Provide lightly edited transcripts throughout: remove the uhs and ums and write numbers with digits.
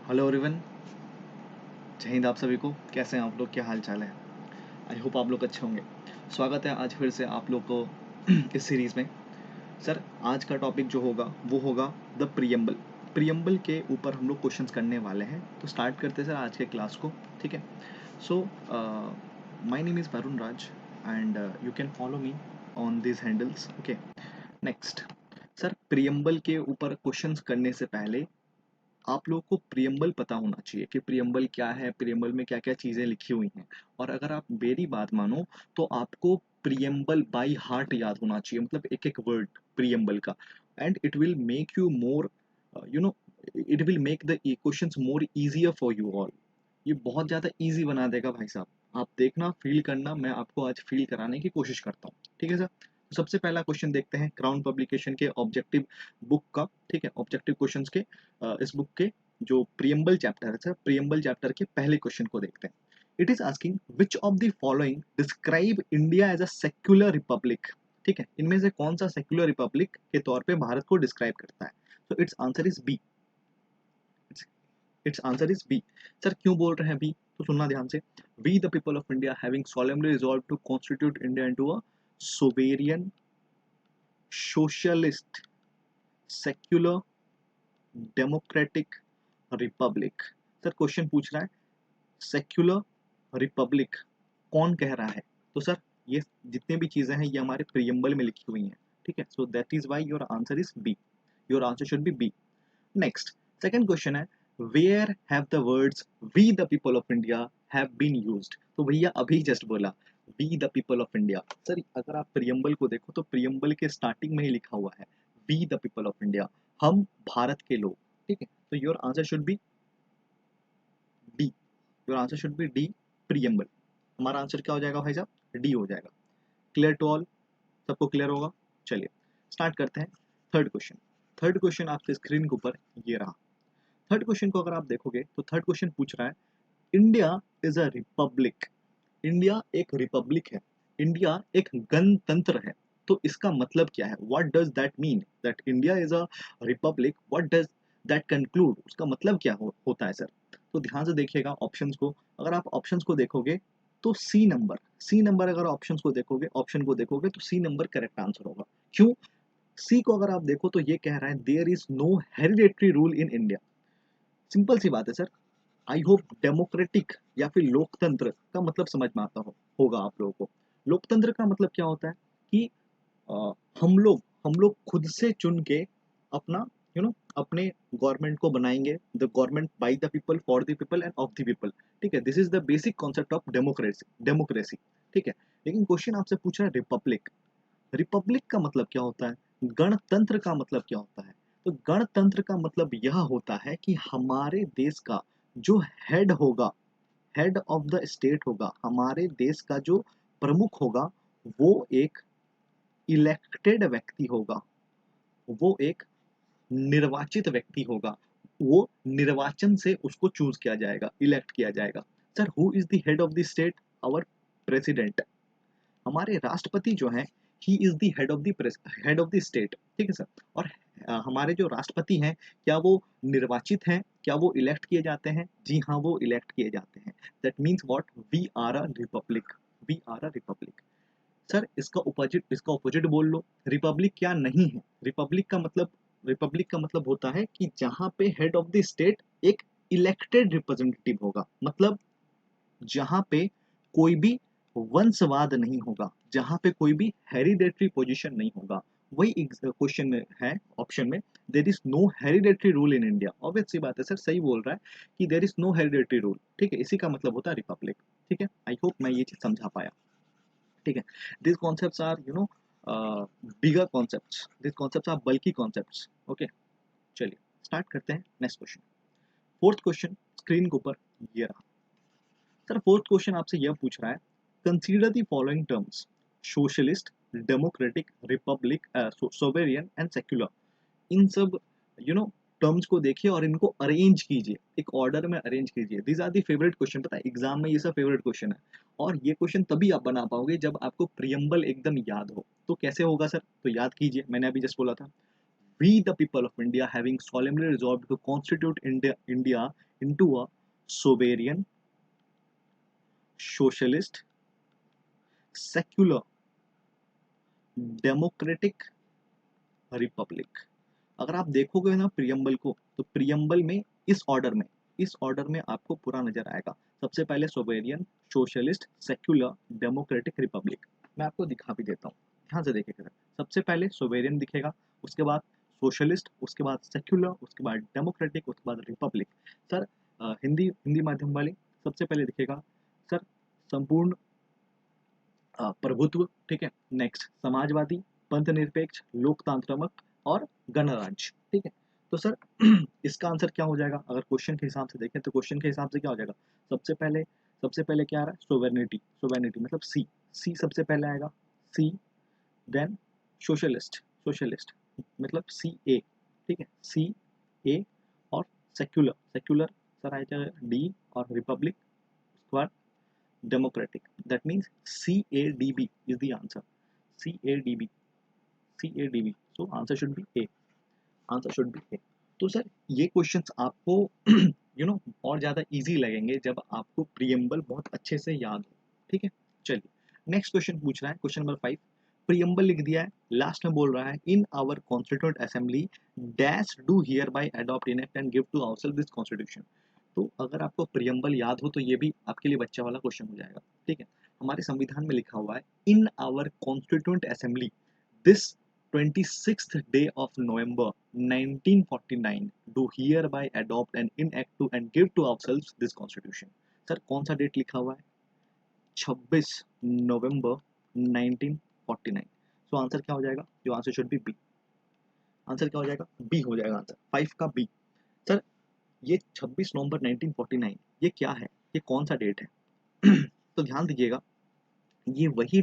Hello everyone. जय हिंद आप सभी को। कैसे हैं आप लोग, क्या हाल चाल है? आई होप आप लोग अच्छे होंगे। स्वागत है आज फिर से आप लोग को इस सीरीज़ में। सर, आज का टॉपिक जो होगा वो होगा द प्रियम्बल। प्रियम्बल के ऊपर हम लोग क्वेश्चंस करने वाले हैं, तो स्टार्ट करते हैं सर आज के क्लास को। ठीक है। So my name is Varun Raj and you can follow me on this handles. Okay. Next sir, preamble के ऊपर क्वेश्चंस करने से पहले आप लोगों को प्रियम्बल पता होना चाहिए कि प्रियम्बल क्या है, प्रियम्बल में क्या क्या चीज़ें लिखी हुई हैं। और अगर आप मेरी बात मानो तो आपको प्रियम्बल बाय हार्ट याद होना चाहिए, मतलब एक एक वर्ड प्रियम्बल का। And it will make you more you know it will make the questions more easier for you all. ये बहुत ज़्यादा इजी बना देगा भाई साहब। आप देखना, फील करना, मैं आपको आज फील कराने की कोशिश करता हूँ। ठीक है सर। तो सबसे पहला क्वेश्चन देखते हैं क्राउन पब्लिकेशन के ऑब्जेक्टिव बुक का। ठीक है, ऑब्जेक्टिव क्वेश्चंस के इस बुक के जो प्रियम्बल चैप्टर है सर, प्रियम्बल चैप्टर के पहले क्वेश्चन को देखते हैं। It is asking which of the following describe India as a secular republic. ठीक है, इनमें से कौन सा सेक्युलर रिपब्लिक के तौर पे भारत को डिस्क्राइब करता है? तो it's answer is B. It's answer is B. Sir क्यों बोल रहे हैं बी, तो सुनना ध्यान से। We the people of India having solemnly resolved to constitute India into a sovereign, socialist, secular, democratic Republic. Sir question पूछ रहा है सेक्युलर रिपब्लिक कौन कह रहा है? तो सर ये जितने भी चीजें हैं ये हमारे प्रियम्बल में लिखी हुई हैं। ठीक है, so that is why your answer is B. Your answer should be B. Next, second question है where have the words we the people of India have been used. तो भैया अभी जस्ट बोला we the people of India. Sir अगर आप preamble को देखो तो प्रियम्बल के स्टार्टिंग में ही लिखा हुआ है we the people of India, हम भारत के लोग। ठीक है, तो your answer should be D. Your answer should be D, preamble. हमारा आंसर क्या हो जाएगा भाई साहब? डी हो जाएगा। Clear to all? सबको क्लियर होगा? चलिए स्टार्ट करते हैं थर्ड क्वेश्चन। थर्ड क्वेश्चन आपके स्क्रीन के ऊपर ये रहा। थर्ड क्वेश्चन को अगर आप देखोगे तो थर्ड क्वेश्चन पूछ रहा है India is a republic. India एक रिपब्लिक है, इंडिया एक गणतंत्र है। तो इसका मतलब क्या है? What does that mean that India is a republic? What does that conclude? उसका मतलब क्या होता है सर? तो ध्यान से देखिएगा ऑप्शंस को। अगर आप ऑप्शंस को देखोगे तो सी नंबर अगर ऑप्शन को देखोगे तो सी नंबर करेक्ट आंसर होगा। क्यों? सी को अगर आप देखो तो ये कह रहा है there is no hereditary rule in India. Simple सी बात है सर। आई होप डेमोक्रेटिक या फिर लोकतंत्र का मतलब समझ में आता होगा आप लोगों को। लोकतंत्र का मतलब क्या होता है कि अ, हम लोग खुद से चुन के अपना अपने गवर्नमेंट को बनाएंगे। The government by the people, for the people end of the people. ठीक है, this is the basic concept of democracy. ठीक है, लेकिन क्वेश्चन आपसे पूछ रहा है रिपब्लिक। रिपब्लिक का मतलब क्या होता है? गणतंत्र का मतलब क्या होता है? तो गणतंत्र का मतलब यह होता है कि हमारे देश का जो हेड होगा, हेड ऑफ द स्टेट होगा, हमारे देश का जो प्रमुख होगा, वो एक इलेक्टेड व्यक्ति होगा, वो एक निर्वाचित व्यक्ति होगा। वो निर्वाचन से उसको चूज किया जाएगा, इलेक्ट किया जाएगा। Sir who is the head of the state? Our president. हमारे राष्ट्रपति जो हैं he is the head of the state. ठीक है सर। और हमारे जो राष्ट्रपति हैं, क्या वो निर्वाचित हैं? क्या वो इलेक्ट किए जाते हैं? जी हाँ, वो इलेक्ट किए जाते हैं। That means what? We are a republic. We are a republic. Sir इसका ऑपोजिट बोल लो। रिपब्लिक क्या नहीं है? रिपब्लिक का मतलब होता है कि जहां पे हेड ऑफ द स्टेट एक इलेक्टेड रिप्रेजेंटेटिव होगा। मतलब जहां पे कोई भी वंशवाद नहीं होगा, जहां पे कोई भी हेरिडेटरी पोजीशन नहीं होगा। वही क्वेश्चन में है, ऑप्शन में there is no hereditary rule in India. Obvious सी बात है सर, सही बोल रहा है कि there is no hereditary rule. ठीक है, इसी का मतलब होता है रिपब्लिक। ठीक है, आई होप मैं ये चीज समझा पाया। ठीक है, this concepts are bigger concepts, this concepts are बल्कि कॉन्सेप्ट्स। ओके, चलिए स्टार्ट करते हैं next question. Fourth question screen के ऊपर ये रहा। सर फोर्थ क्वेश्चन आपसे यह पूछ रहा है consider the following terms socialist, democratic, republic, sovereign and secular. इन सब टर्म्स को देखिए और इनको अरेंज कीजिए, एक ऑर्डर में अरेंज कीजिए। These are the favourite question. पता है एग्जाम में ये सब फेवरेट क्वेश्चन है। और ये क्वेश्चन तभी आप बना पाओगे जब आपको प्रियम्बल एकदम याद हो। तो कैसे होगा सर? तो याद कीजिए, मैंने अभी जस्ट बोला था we the people of India having solemnly resolved to constitute India into a sovereign, socialist, secular, democratic Republic. अगर आप देखोगे ना प्रियम्बल को, तो प्रियम्बल में इस ऑर्डर में आपको पूरा नजर आएगा। सबसे पहले sovereign, socialist, secular, democratic, Republic. मैं आपको दिखा भी देता हूँ, ध्यान से देखिएगा। सबसे पहले सोवेरियन दिखेगा, उसके बाद सोशलिस्ट, उसके बाद सेक्युलर, उसके बाद डेमोक्रेटिक, उसके बाद रिपब्लिक। सर हिंदी हिंदी माध्यम वाले सबसे पहले दिखेगा सर संपूर्ण प्रभुत्व, ठीक है। नेक्स्ट समाजवादी, पंथ निरपेक्ष, लोकतांत्रिक और गणराज्य, ठीक है। तो सर इसका आंसर क्या हो जाएगा? अगर क्वेश्चन के हिसाब से देखें तो क्वेश्चन के हिसाब से क्या हो जाएगा? सबसे पहले क्या आ रहा है? सोवेर्निटी मतलब सी सबसे पहले आएगा, सी। देन सोशलिस्ट मतलब सी ए, ठीक है, सी ए। और सेक्युलर सर आ जाएगा डी, और रिपब्लिक उसके बाद democratic, that means CADB is the answer. CADB, so answer should be A। तो सर ये क्वेश्चंस आपको और ज़्यादा इजी लगेंगे जब आपको प्रियम्बल बहुत अच्छे से याद हो, ठीक है। चलिए नेक्स्ट क्वेश्चन पूछ रहा है, क्वेश्चन नंबर 5। प्रियम्बल लिख दिया है, लास्ट में बोल रहा है in our constituent assembly dash do hereby adopt enact and give to ourself this constitution. तो अगर आपको प्रियम्बल याद हो तो ये भी आपके लिए बच्चा वाला क्वेश्चन हो जाएगा, ठीक है। हमारे संविधान में लिखा हुआ है in our constituent assembly this 26th day of November 1949 do hereby adopt and enact to and give to ourselves this constitution। Sir कौन सा डेट लिखा हुआ है? 26 नवंबर 1949। सो आंसर क्या हो जाएगा? जो answer should be B. Answer क्या हो जाएगा? बी हो जाएगा आंसर, 5 का बी। सर ये 26 नवंबर 1949 ये क्या है? ये कौन सा डेट है? तो ध्यान दीजिएगा, ये वही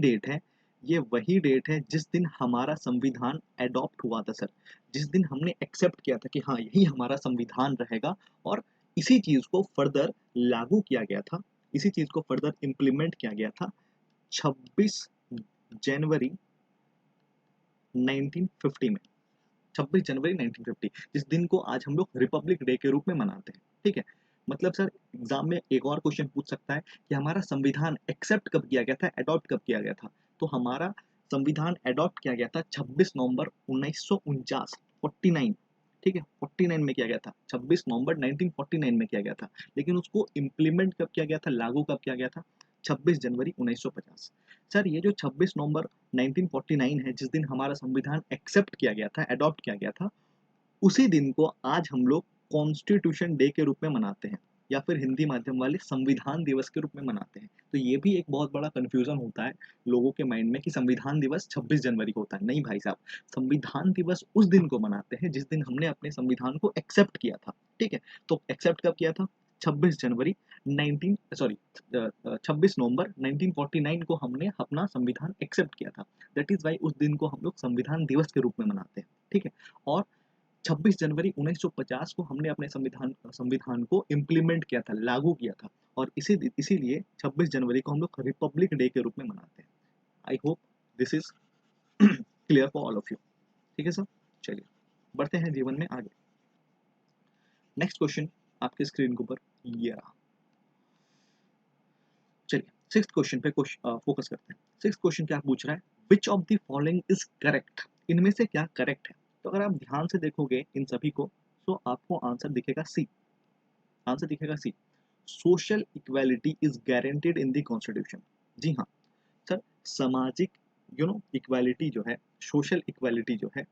डेट है जिस दिन हमारा संविधान एडॉप्ट हुआ था सर। जिस दिन हमने एक्सेप्ट किया था कि हाँ यही हमारा संविधान रहेगा, और इसी चीज को फर्दर लागू किया गया था, इसी चीज को फर्दर इम्प्लीमेंट किया गया था 26 जनवरी 1950 में। 26 जनवरी 1950, जिस दिन को आज हम लोग रिपब्लिक डे के रूप में मनाते हैं, ठीक है। मतलब सर एग्जाम में एक और क्वेश्चन पूछ सकता है कि हमारा संविधान एक्सेप्ट कब किया गया था, एडॉप्ट कब किया गया था। तो हमारा संविधान एडॉप्ट किया गया था 26 नवंबर 1949, 49, ठीक है, 49 में किया गया था, 26 नवंबर 1949 में किया गया था। लेकिन उसको इम्प्लीमेंट कब किया गया था, लागू कब किया गया था? 26 जनवरी 1950। सर ये जो 26 नवंबर 1949 है, जिस दिन हमारा संविधान एक्सेप्ट किया गया था, एडॉप्ट किया गया था, उसी दिन को आज हम लोग कॉन्स्टिट्यूशन डे के रूप में मनाते हैं, या फिर हिंदी माध्यम वाले संविधान दिवस के रूप में मनाते हैं। तो ये भी एक बहुत बड़ा कंफ्यूजन होता है लोगों के माइंड में कि संविधान दिवस 26 जनवरी को होता है। नहीं भाई साहब, संविधान दिवस उस दिन को मनाते हैं जिस दिन हमने अपने संविधान को एक्सेप्ट किया था, ठीक है। तो एक्सेप्ट कब किया था? 26 जनवरी 26 नवंबर 1949 को हमने अपना संविधान एक्सेप्ट किया था। दैट इज वाई उस दिन को हम लोग संविधान दिवस के रूप में मनाते हैं, ठीक है। और 26 जनवरी 1950 को हमने अपने संविधान को इम्प्लीमेंट किया था, लागू किया था, और इसीलिए 26 जनवरी को हम लोग रिपब्लिक डे के रूप में मनाते हैं। I hope this is clear for all of you, ठीक है सर। चलिए बढ़ते हैं जीवन में आगे। नेक्स्ट क्वेश्चन आपके स्क्रीन के ऊपर ये रहा। चलिए सिक्स्थ क्वेश्चन पे फोकस करते हैं। सिक्स्थ क्वेश्चन क्या पूछ रहा है? विच of the following is correct? इनमें से क्या करेक्ट है? तो अगर आप ध्यान से देखोगे इन सभी को, तो आपको आंसर दिखेगा सी। आंसर दिखेगा C. Social equality is guaranteed in the constitution. जी हाँ सर, सामाजिक इक्वालिटी जो है, सोशल इक्वालिटी जो है,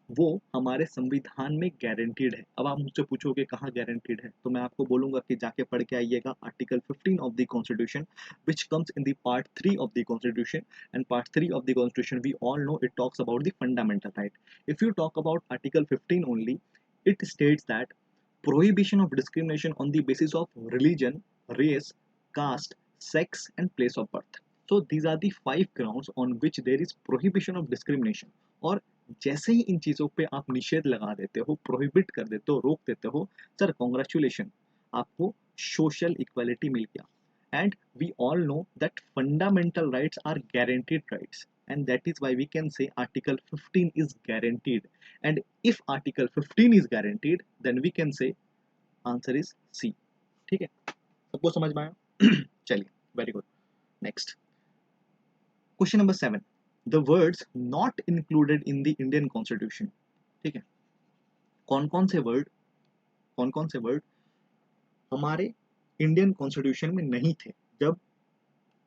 वो हमारे संविधान में गारंटीड है। अब आप मुझसे पूछोगे कहाँ गारंटीड है, तो मैं आपको बोलूंगा कि जाके पढ़ के आइएगा article 15 of the constitution which comes in the part 3 of the constitution, and part 3 of the constitution we all know it talks about the fundamental right. If you talk about article 15 only, it states that prohibition of discrimination on the basis of religion, race, caste, sex and place of birth. So these are the 5 grounds on which there is prohibition of discrimination. और जैसे ही इन चीज़ों पे आप निषेध लगा देते हो, prohibit कर देते हो, रोक देते हो, सर कॉन्ग्रेचुलेशन, आपको सोशल इक्वालिटी मिल गया। And we all know that fundamental rights are guaranteed rights. and that is why we can say article 15 is guaranteed. And if article 15 is guaranteed, then we can say answer is C. ठीक है, सबको समझ में आया? चलिए, very good. Next question number 7, the words not included in the Indian constitution. ठीक है, कौन कौन से वर्ड हमारे इंडियन कॉन्स्टिट्यूशन में नहीं थे जब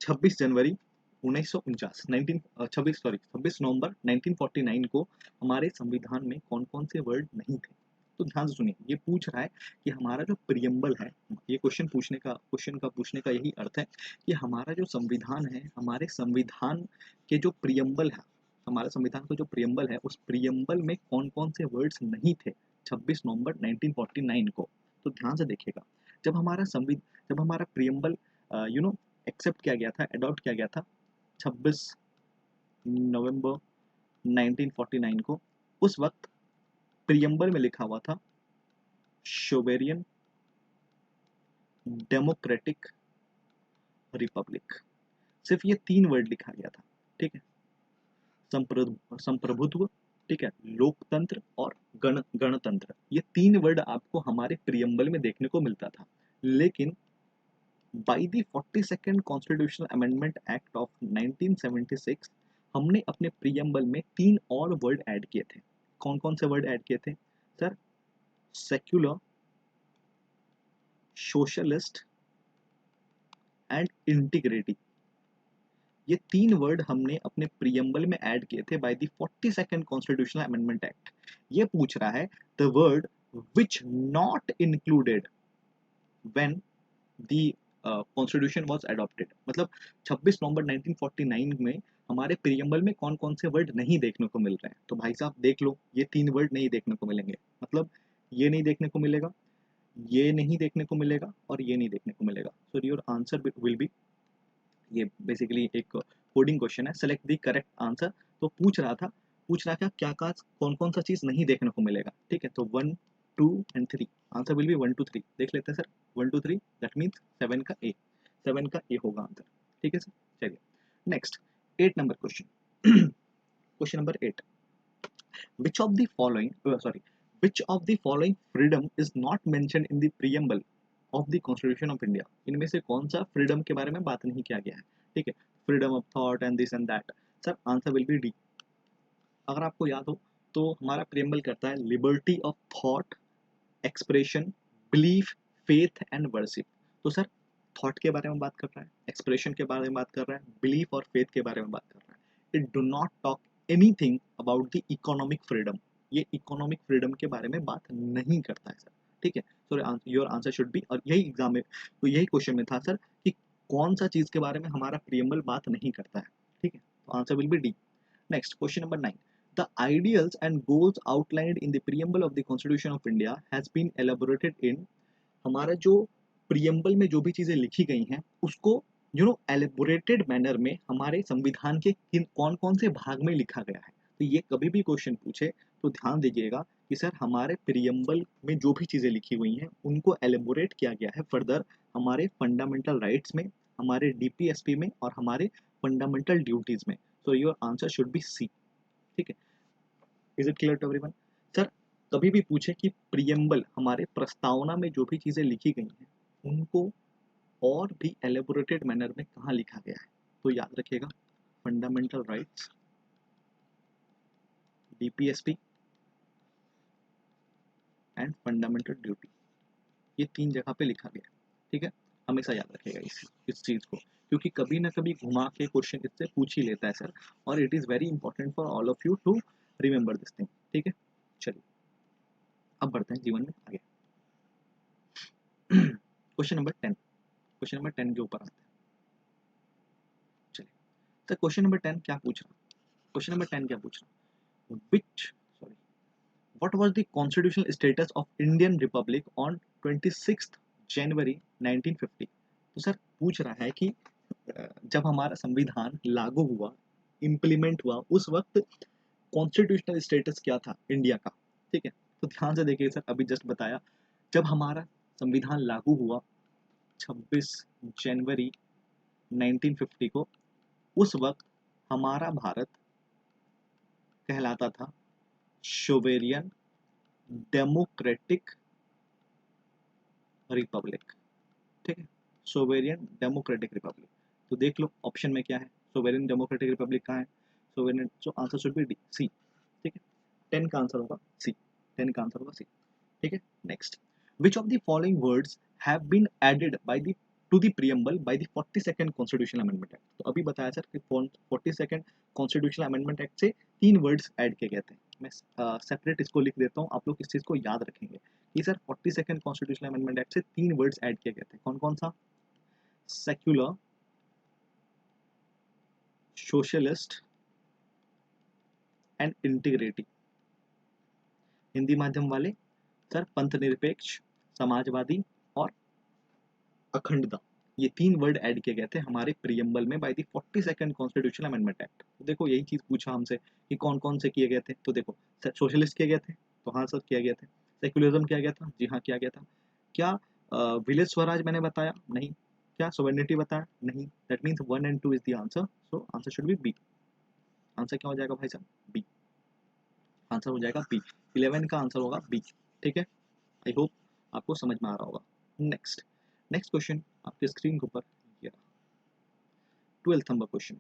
26 जनवरी 1949 26 नवंबर 1949 को हमारे संविधान में कौन कौन से वर्ड नहीं थे. तो ध्यान से सुनिए, ये पूछ रहा है कि हमारा जो प्रियम्बल है, ये क्वेश्चन का पूछने का यही अर्थ है कि हमारा जो संविधान है, हमारे संविधान के जो प्रियम्बल है, हमारे संविधान का जो प्रियम्बल है, उस प्रियम्बल में कौन कौन से वर्ड्स नहीं थे 26 नवंबर 1949 को. तो ध्यान से देखिएगा, जब हमारा प्रियम्बल एक्सेप्ट किया गया था, अडॉप्ट किया गया था 26 नवंबर 1949 को, उस वक्त प्रियम्बल में लिखा हुआ था सोवेरियन डेमोक्रेटिक रिपब्लिक. सिर्फ ये 3 वर्ड लिखा गया था. ठीक है, संप्रभुत्व, ठीक है, लोकतंत्र और गणतंत्र, ये 3 वर्ड आपको हमारे प्रियम्बल में देखने को मिलता था. लेकिन bye the 42nd constitutional amendment act of 1976 हमने अपने प्रियम्बल में 3 और वर्ड ऐड किए थे. कौन कौन से वर्ड ऐड किए थे sir? Secular, socialist and integrity. ये 3 वर्ड हमने अपने प्रियम्बल में ऐड किए थे bye the 42nd constitutional amendment act. ये पूछ रहा है the word which not included when the constitution was adopted. मतलब 26 नवंबर 1949 में हमारे प्रियम्बल में कौन कौन से वर्ड नहीं देखने को मिल रहे हैं. तो भाई साहब देख लो, ये 3 वर्ड नहीं देखने को मिलेंगे. मतलब ये नहीं देखने को मिलेगा, ये नहीं देखने को मिलेगा और ये नहीं देखने को मिलेगा. सो योर आंसर विल बी, ये बेसिकली एक कोडिंग क्वेश्चन है, सेलेक्ट द करेक्ट आंसर. तो पूछ रहा था क्या कौन कौन सा चीज नहीं देखने को मिलेगा. ठीक है, तो 1 2 एंड 3, आंसर विल बी 1 2 3. देख लेते हैं सर, 1 2 3 दैट मीन्स 7 का ए होगा आंसर. ठीक है सर, चलिए next 8 number question. Question number 8, which of the following freedom is not mentioned in the preamble of the Constitution of India. इनमें से कौन सा फ्रीडम के बारे में बात नहीं किया गया है. ठीक है, freedom of thought and this and that. Sir answer will be D. अगर आपको याद हो तो हमारा प्रियम्बल करता है liberty of thought, expression, belief, faith and worship. तो सर थॉट के बारे में बात कर रहा है, एक्सप्रेशन के बारे में बात कर रहा है, बिलीफ और फेथ के बारे में बात कर रहा है. It do not talk anything about the economic freedom. ये इकोनॉमिक फ्रीडम के बारे में बात नहीं करता है सर. ठीक है, so your answer should B, और यही एग्जाम में तो यही क्वेश्चन में था सर कि कौन सा चीज के बारे में हमारा प्रियम्बल बात नहीं करता है. ठीक है, तो answer will be D. Next question number 9, the ideals and goals outlined in the preamble of the Constitution of India has been elaborated in. हमारा जो प्रियम्बल में जो भी चीजें लिखी गई हैं उसको एलेबोरेटेड मैनर में हमारे संविधान के कौन कौन से भाग में लिखा गया है. तो ये कभी भी क्वेश्चन पूछे तो ध्यान दीजिएगा कि सर हमारे प्रियम्बल में जो भी चीजें लिखी हुई हैं उनको एलेबोरेट किया गया है फर्दर हमारे फंडामेंटल राइट्स में, हमारे डीपीएसपी में और हमारे फंडामेंटल ड्यूटीज में. So your answer should be C. ठीक है, is it clear to everyone? Sir कभी भी पूछे कि प्रियम्बल हमारे प्रस्तावना में जो भी चीजें लिखी गई हैं उनको और भी एलेबोरेटेड मैनर में कहाँ लिखा गया है, तो याद रखिएगा fundamental rights, DPSP and fundamental duty, ये 3 जगह पे लिखा गया है. ठीक है, हमेशा याद रखिएगा इस चीज को, क्योंकि कभी ना कभी घुमा के क्वेश्चन इससे पूछ ही लेता है सर, और it is very important for all of you to remember this thing. ठीक है, चलिए अब बढ़ते हैं जीवन में आगे. क्वेश्चन नंबर 10, क्वेश्चन नंबर 10 के ऊपर आते हैं. चलिए तो क्वेश्चन नंबर 10 क्या पूछ रहा, क्वेश्चन नंबर 10 क्या पूछ रहा, what was the constitutional status of Indian Republic on 26th January 1950. तो सर पूछ रहा है कि जब हमारा संविधान लागू हुआ, इम्प्लीमेंट हुआ, उस वक्त कॉन्स्टिट्यूशनल स्टेटस क्या था इंडिया का. ठीक है, तो ध्यान से देखिए सर, अभी जस्ट बताया जब हमारा संविधान लागू हुआ 26 जनवरी 1950 को, उस वक्त हमारा भारत कहलाता था सोवेरियन डेमोक्रेटिक रिपब्लिक। ठीक है, सोवेरियन डेमोक्रेटिक रिपब्लिक। तो देख लो ऑप्शन में क्या है, सोवेरियन डेमोक्रेटिक रिपब्लिक कहाँ है, sovereign, so answer should be D, C. ठीक है, 10 का आंसर होगा सी, 10 का आंसर होगा सी। ठीक है, next, which of the following words have been added by the to the preamble by the 42nd constitutional amendment act. तो अभी बताया सर कि 42nd कॉन्स्टिट्यूशनल अमेंडमेंट एक्ट से 3 वर्ड्स ऐड किए गए थे। मैं सेपरेट इसको लिख देता हूँ, आप लोग इस चीज को याद रखेंगे कि sir 42nd constitutional amendment act से 3 वर्ड्स ऐड किए गए थे। कौन कौन सा, secular, socialist and integrity. Hindi माध्यम वाले सर पंथ निरपेक्ष, समाजवादी और अखंडता। ये 3 वर्ड ऐड किए गए थे हमारे प्रीएम्बल में bye the 42nd constitutional amendment act. तो देखो यही चीज पूछा हमसे कि कौन कौन से किए गए थे। तो देखो सोशलिस्ट किए गए थे, तो हाँ सर किया गया था। सेक्युलरिज्म किया गया था, जी हाँ किया गया था। क्या विलेज स्वराज मैंने बताया, नहीं। क्या सोवेरेनिटी बताया, नहीं। That means 1 and 2 is the answer, so answer should be B. Answer क्या हो जाएगा भाई साहब, बी। आंसर हो जाएगा बी, 11 का आंसर होगा बी। ठीक है, आई होप आपको समझ में आ रहा होगा। नेक्स्ट, नेक्स्ट क्वेश्चन आपके स्क्रीन के ऊपर ये 12th number question.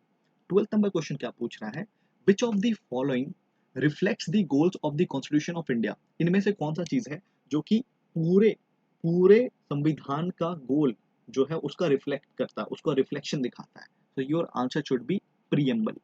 12th number question क्या पूछ रहा है, विच of the following reflects the goals of the constitution of India. इनमें से कौन सा चीज है जो कि पूरे पूरे संविधान का गोल जो है उसका रिफ्लेक्ट करता है, उसका रिफ्लेक्शन दिखाता है। तो your answer should B preamble,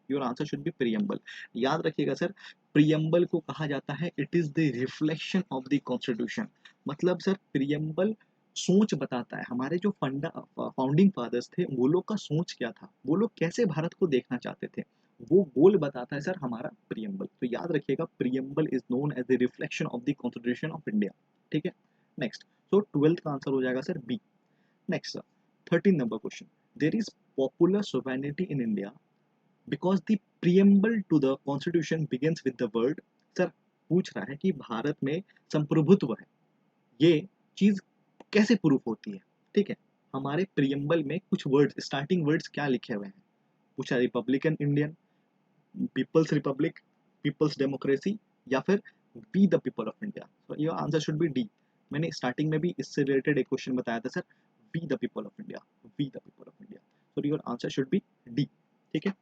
your answer should B preamble. याद रखिएगा सर, प्रीएम्बल को कहा जाता है it is the reflection of the constitution. मतलब सर प्रीएम्बल सोच बताता है, हमारे जो फाउंडिंग फादर्स थे वो लोग का सोच क्या था, वो लोग कैसे भारत को देखना चाहते थे, वो गोल बताता है सर हमारा प्रीएम्बल। तो याद रखिएगा preamble is known as the reflection of the constitution of India. ठीक है, नेक्स्ट, सो 12th का आंसर हो जाएगा sir B. Next sir, 13 number question, there is popular sovereignty in India because the preamble to the constitution begins with the word. Sir पूछ रहा है कि भारत में संप्रभुत्व है, ये चीज कैसे प्रूफ होती है। ठीक है, हमारे प्रीएम्बल में कुछ वर्ड्स, स्टार्टिंग वर्ड्स क्या लिखे हुए हैं, पूछा republican Indian, peoples republic, peoples democracy, या फिर be the people of India. So your answer should be D. मैंने स्टार्टिंग में भी इससे रिलेटेड एक क्वेश्चन बताया था sir, be the people of India, be the people of India. So your answer should be D. ठीक है,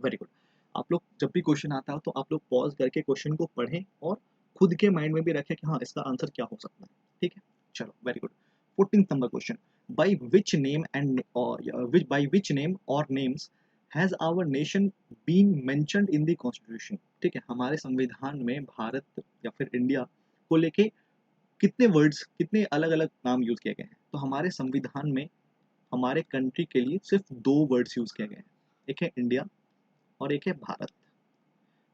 very good. आप लोग जब भी क्वेश्चन आता है तो आप लोग पॉज करके क्वेश्चन को पढ़ें और खुद के माइंड में भी रखें कि हाँ इसका आंसर क्या हो सकता है। ठीक है, चलो very good. 14th number question, by which name and और बाय विच नेम और names has our nation been mentioned in the constitution. ठीक है, हमारे संविधान में भारत या फिर इंडिया को लेके कितने वर्ड्स, कितने अलग अलग नाम यूज किए गए हैं। तो हमारे संविधान में हमारे कंट्री के लिए सिर्फ 2 वर्ड्स यूज किए गए हैं, एक है इंडिया और एक है भारत।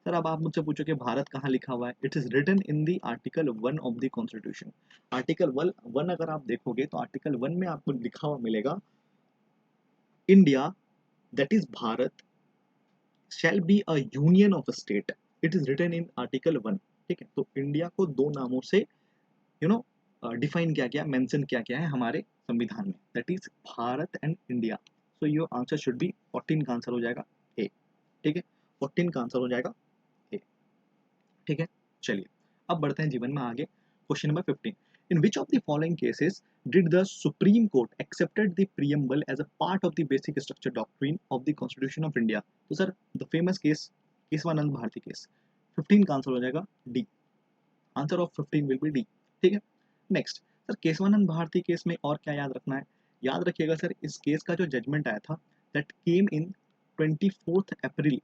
सर अब आप मुझसे पूछो कि भारत कहाँ लिखा हुआ है, it is written in the article 1 of the constitution. Article 1 अगर आप देखोगे तो आर्टिकल 1 में आपको लिखा हुआ मिलेगा, India that is Bharat shall be a union of state. It is written in article 1। ठीक है, तो इंडिया को 2 नामों से यू नो डिफाइन किया गया, मेंशन किया गया है हमारे संविधान में, that is Bharat and India. So your answer should B 14 का आंसर हो जाएगा ए। ठीक है, 14 का आंसर हो जाएगा ए। ठीक है, चलिए अब बढ़ते हैं जीवन में आगे। Question number 15, in which of the following cases did the supreme court accepted the preamble as a part of the basic structure doctrine of the constitution of India. तो sir the famous case Keshavananda Bharati case. 15 का answer हो जाएगा D, answer of 15 will be D. ठीक है, next sir, Keshavananda Bharati case में और क्या याद रखना है, याद रखिएगा सर इस केस का जो जजमेंट आया था दैट केम इन 24th अप्रैल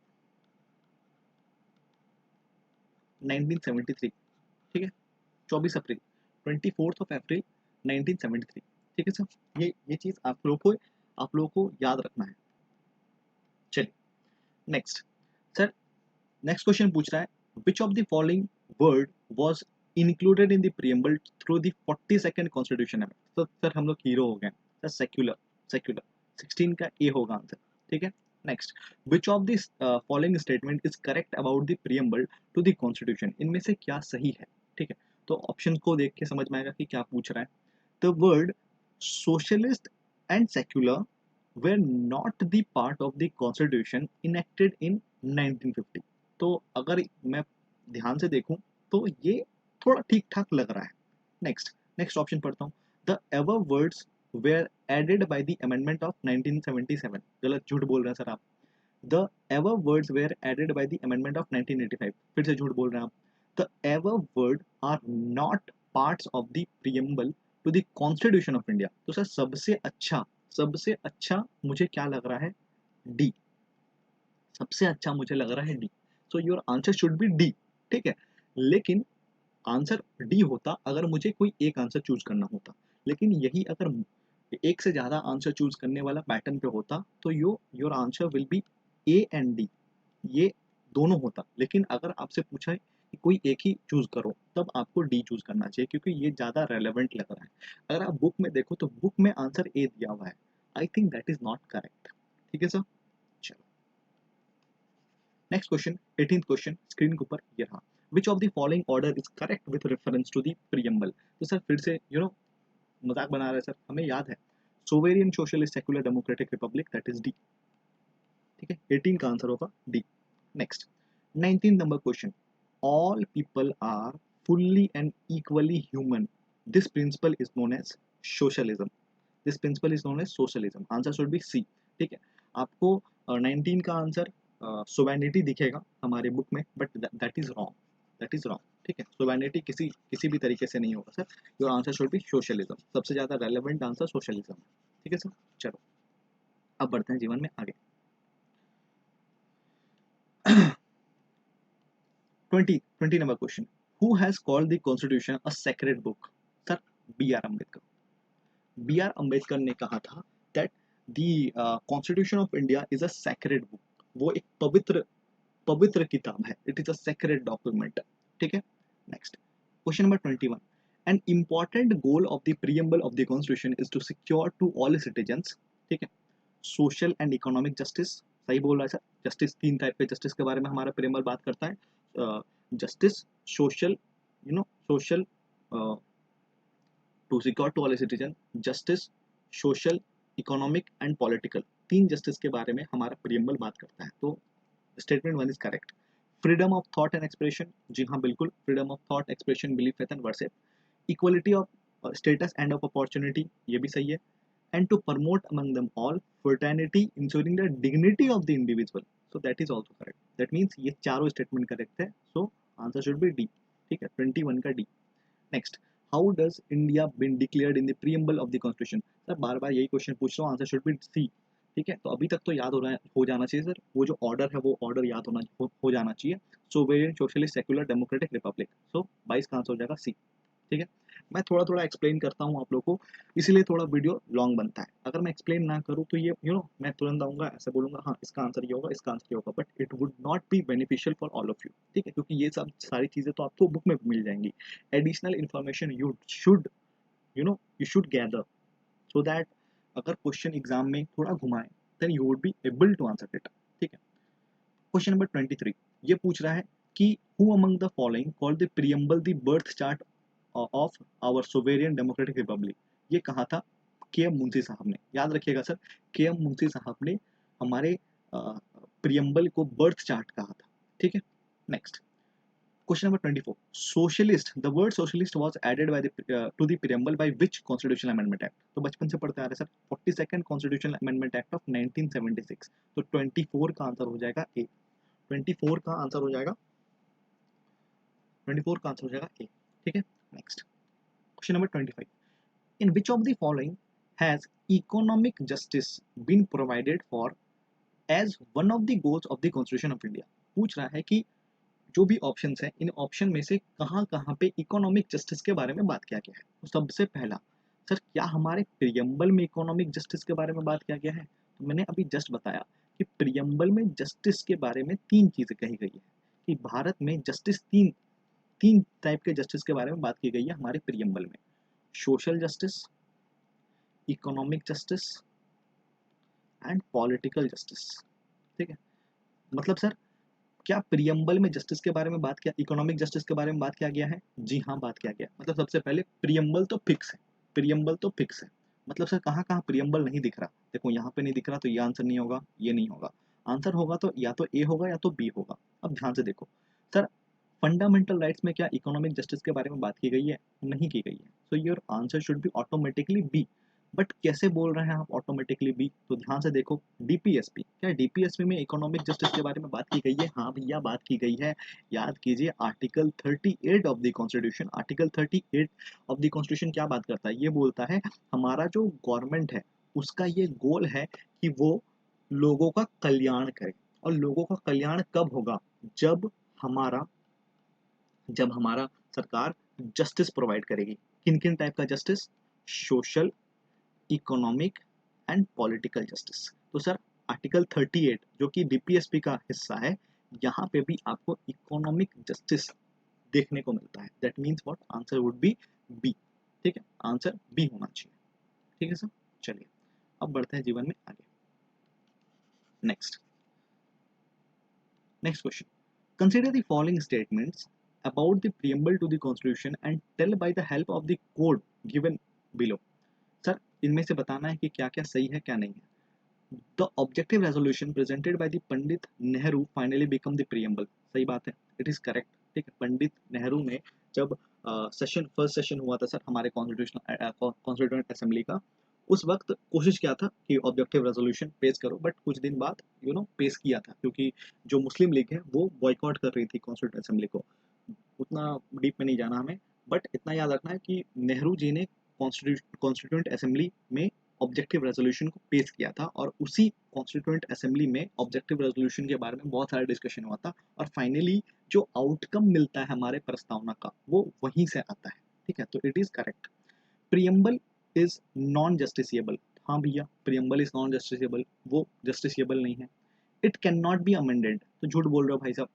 1973। ठीक है, 24 अप्रैल, 24th ऑफ अप्रैल 1973। ठीक है सर, ये चीज आप लोगों को याद रखना है। चलिए नेक्स्ट सर, नेक्स्ट क्वेश्चन पूछ रहा है, विच of the following word was included in the preamble through the 42nd constitution amendment. तो सर हम लोग हीरो हो गए सर, सेक्युलर, सेक्युलर 16 का ए होगा आंसर। ठीक है, next, which of this following statement is correct about the preamble to the constitution. इनमें से क्या सही है। ठीक है, तो ऑप्शन को देख के समझ में आएगा कि क्या पूछ रहा है। The word socialist and secular were not the part of the constitution enacted in 1950। तो अगर मैं ध्यान से देखूं तो ये थोड़ा ठीक ठाक लग रहा है। नेक्स्ट नेक्स्ट ऑप्शन पढ़ता हूँ। The ever words were added by the amendment of 1977। गलत, झूठ बोल रहे हैं सर आप। The ever words were added by the amendment of 1985। फिर से झूठ बोल रहे हैं आप। The ever word are not parts of the preamble to the constitution of India. तो सर सबसे अच्छा मुझे क्या लग रहा है? डी। सबसे अच्छा मुझे लग रहा है D. So your answer should be D. ठीक है, लेकिन आंसर डी होता अगर मुझे कोई एक आंसर चूज करना होता, लेकिन यही अगर एक से ज्यादा आंसर चूज करने वाला पैटर्न पे होता तो your answer will be A and D, ये दोनों होता। लेकिन अगर आपसे पूछा है कि कोई एक ही चूज करो, तब आपको डी चूज करना चाहिए, क्योंकि ये ज्यादा रेलेवेंट लग रहा है। अगर आप बुक में देखो तो बुक में आंसर ए दिया हुआ है। I think that is not correct. ठीक है सर, चलो next question, 18th question screen के ऊपर ये रहा। Which of the following order is correct with reference to the preamble. तो सर फिर से मजाक बना रहे हैं सर, हमें याद है sovereign socialist secular democratic republic, that is D. ठीक है, 18 का आंसर होगा D. Next 19 number question, all people are fully and equally human, this principle is known as socialism. This principle is known as socialism, answer should be C. ठीक है, आपको 19 का answer sovereignty दिखेगा हमारे बुक में, but that is wrong, that is wrong. ठीक है, sovereignty किसी किसी भी तरीके से नहीं होगा sir, your answer should B socialism. सबसे ज्यादा रेलेवेंट आंसर सोशलिज्म है। ठीक है सर, चलो अब बढ़ते हैं जीवन में आगे। 20 number question, who has called the constitution a sacred book. Sir B R Ambedkar. B R Ambedkar ने कहा था that the constitution of India is a sacred book. वो एक पवित्र पवित्र किताब है, it is a sacred document. ठीक है, next question number 21, an important goal of the preamble of the constitution is to secure to all citizens. ठीक है, सोशल एंड इकोनॉमिक जस्टिस, सही बोल रहा है सर। जस्टिस, तीन टाइप के जस्टिस के बारे में हमारा प्रीएम्बल बात करता है। Justice, social, social to secure to all citizen, justice, social, economic and political, तीन जस्टिस के बारे में हमारा प्रीएम्बल बात करता है। तो statement one is correct. Freedom of thought and expression, जी हाँ बिल्कुल, freedom of thought, expression, belief, faith and worship. Equality of status and of opportunity, ये भी सही है। And to promote among them all fraternity ensuring the dignity of the individual, so that is also correct. That means ये चारों statement correct है, so answer should be D. ठीक है, 21 का D. Next, how does India been declared in the preamble of the constitution. Sir बार बार यही question पूछ रहा हूँ, आंसर शुड बी सी। ठीक है, तो अभी तक तो याद हो जाना चाहिए सर, वो जो ऑर्डर है वो ऑर्डर याद हो जाना चाहिए। Sovereign socialist secular democratic republic, so 22 का आंसर हो जाएगा सी। ठीक है, मैं थोड़ा थोड़ा एक्सप्लेन करता हूँ आप लोग को, इसीलिए थोड़ा वीडियो लॉन्ग बनता है। अगर मैं एक्सप्लेन ना करूँ तो ये मैं तुरंत आऊँगा ऐसे बोलूँगा हाँ इसका आंसर ये होगा, इसका आंसर ये होगा, but it would not be beneficial for all of you. ठीक है, क्योंकि ये सब सारी चीज़ें तो आपको बुक में मिल जाएंगी। Additional information you should gather, so that अगर क्वेश्चन एग्जाम में थोड़ा घुमाए then you would be able to answer it. ठीक है, क्वेश्चन नंबर 23 ये पूछ रहा है कि who among the following called the preamble the birth chart of our sovereign democratic republic. ये कहा था के एम मुंशी साहब ने, याद रखिएगा सर, के एम मुंशी साहब ने हमारे प्रियम्बल को बर्थ चार्ट कहा था। ठीक है, next question number 24, socialist, the word socialist was added by to the preamble by which constitutional amendment act. तो बचपन से पढ़ते आ रहे हैं sir, 42nd constitutional amendment act of 1976। तो 24 का आंसर हो जाएगा ए। 24 का आंसर हो जाएगा 24 का आंसर हो जाएगा ए। ठीक है, next question number 25, in which of the following has economic justice been provided for as one of the goals of the constitution of India। पूछ रहा है कि जो भी ऑप्शंस हैं इन ऑप्शन में से कहाँ कहाँ पे इकोनॉमिक जस्टिस के बारे में बात किया गया है। तो सबसे पहला सर, क्या हमारे प्रियम्बल में इकोनॉमिक जस्टिस के बारे में बात किया गया है? तो मैंने अभी जस्ट बताया कि प्रियम्बल में जस्टिस के बारे में तीन चीजें कही गई है, कि भारत में जस्टिस तीन तीन टाइप के जस्टिस के बारे में बात की गई है हमारे प्रियम्बल में, social justice, economic justice and political justice. ठीक है, मतलब सर क्या प्रियम्बल में जस्टिस के बारे में बात किया, इकोनॉमिक जस्टिस के बारे में बात किया गया है? जी हाँ बात किया गया। मतलब सबसे पहले प्रियम्बल तो फिक्स है, प्रियम्बल तो फिक्स है, मतलब सर कहाँ कहाँ प्रियम्बल नहीं दिख रहा, देखो यहाँ पे नहीं दिख रहा तो ये आंसर नहीं होगा, ये नहीं होगा, आंसर होगा तो या तो ए होगा या तो बी होगा। अब ध्यान से देखो सर, फंडामेंटल राइट्स में क्या इकोनॉमिक जस्टिस के बारे में बात की गई है? नहीं की गई है। So your answer should be automatically B. But कैसे बोल रहे हैं आप ऑटोमेटिकली बी? तो ध्यान से देखो, डीपीएसपी, क्या डीपीएसपी में इकोनॉमिक जस्टिस के बारे में बात की गई है? हाँ भैया बात की गई है। याद कीजिए article 38 of the constitution. Article 38 of the constitution क्या बात करता है? ये बोलता है हमारा जो गवर्नमेंट है उसका ये गोल है कि वो लोगों का कल्याण करे। और लोगों का कल्याण कब होगा? जब हमारा जब हमारा सरकार जस्टिस प्रोवाइड करेगी। किन किन टाइप का justice? Social, economic and political justice. तो सर आर्टिकल 38 जो कि डीपीएसपी का हिस्सा है, यहाँ पे भी आपको इकोनॉमिक जस्टिस देखने को मिलता है। That means what? Answer would be B. ठीक है, आंसर बी होना चाहिए। ठीक है सर, चलिए अब बढ़ते हैं जीवन में आगे। Next next question, consider the following statements about the preamble to the constitution and tell by the help of the code given below। Sir इनमें से बताना है कि क्या क्या सही है क्या नहीं है। The objective resolution presented by the Pandit Nehru finally become the preamble. सही बात है, इट इज करेक्ट। ठीक है, पंडित नेहरू ने जब सेशन फर्स्ट सेशन हुआ था सर हमारे कॉन्स्टिट्यूएंट असेंबली का, उस वक्त कोशिश किया था कि ऑब्जेक्टिव रेजोल्यूशन पेश करो, बट कुछ दिन बाद पेश किया था क्योंकि जो मुस्लिम लीग है वो बॉयकॉट कर रही थी कॉन्स्टिट्यूएंट असेंबली को। उतना डीप में नहीं जाना हमें, बट इतना याद रखना है कि नेहरू जी ने कॉन्स्टिट्यूएंट असेंबली में ऑब्जेक्टिव रेजोल्यूशन को पेश किया था, और उसी कॉन्स्टिट्यूएंट असेंबली में ऑब्जेक्टिव रेजोल्यूशन के बारे में बहुत सारा डिस्कशन हुआ था, और फाइनली जो आउटकम मिलता है हमारे प्रस्तावना का वो वहीं से आता है। ठीक है, तो it is correct. Preamble is non justiciable. हाँ भैया, प्रियम्बल इज नॉन जस्टिसिएबल, वो जस्टिसिएबल नहीं है। It can not be amended, तो झूठ बोल रहे हो भाई साहब,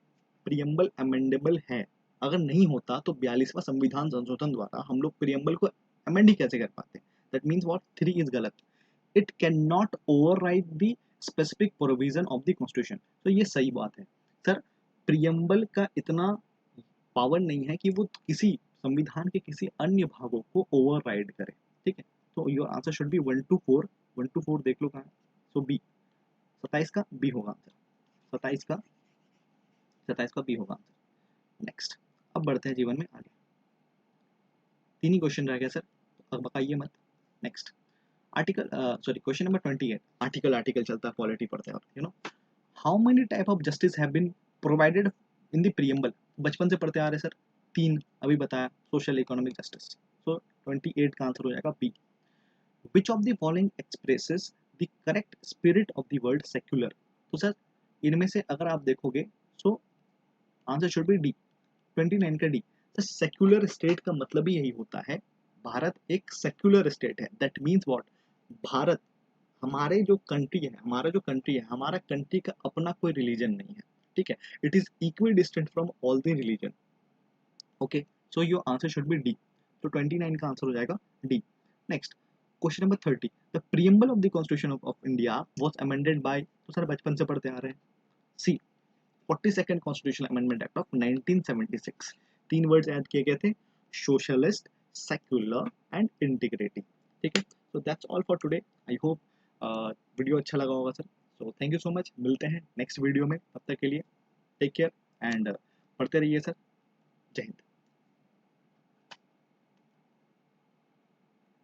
प्रियम्बल अमेंडेबल है। अगर नहीं होता तो 42वां संविधान संशोधन द्वारा हम लोग प्रियम्बल को अमेंड ही कैसे कर पाते? That means what? 3 इज गलत। It can not override the specific provision of the constitution, तो ये सही बात है सर। प्रियम्बल का इतना पावर नहीं है कि वो किसी संविधान के किसी अन्य भागों को ओवरराइड करे। ठीक है, तो your answer should B 1 to 4। 1 to 4 देख लो कहाँ है। सो बी, 27 का बी होगा आंसर। 27 का बी होगा आंसर। नेक्स्ट, अब बढ़ते हैं जीवन में आगे। 3 ही क्वेश्चन रह गया सर, अब बताइए मत। Next article, sorry question number 28। Article article चलता है, पॉलिटी पढ़ते हैं, और how many type of justice have been provided in the preamble? बचपन से पढ़ते आ रहे सर, 3 अभी बताया, सोशल इकोनॉमिक जस्टिस। सो 28 का आंसर हो जाएगा B. Which of the following expresses the correct spirit of the word secular? तो सर इनमें से अगर आप देखोगे, so answer should be D, 29 का डी। तो सेक्युलर स्टेट का मतलब ही यही होता है, भारत एक सेक्युलर स्टेट है। That means what? भारत, हमारे जो कंट्री है, हमारा जो कंट्री है, हमारा कंट्री का अपना कोई रिलीजन नहीं है। ठीक है, it is equi distant from all the religion. Okay, so your answer should be D. तो 29 का आंसर हो जाएगा D. Next question number 30, the preamble of the constitution of India was amended bye, तो sir बचपन से पढ़ते आ रहे हैं, सी 42nd constitutional amendment act of 1976। 3 words add किए गए थे, सोशलिस्ट, सेक्युलर एंड इंटीग्रिटी। ठीक है, so that's all for today. I hope video अच्छा लगा होगा sir. So thank you so much, मिलते हैं नेक्स्ट वीडियो में, तब तक के लिए टेक केयर एंड पढ़ते रहिए सर। जय हिंद।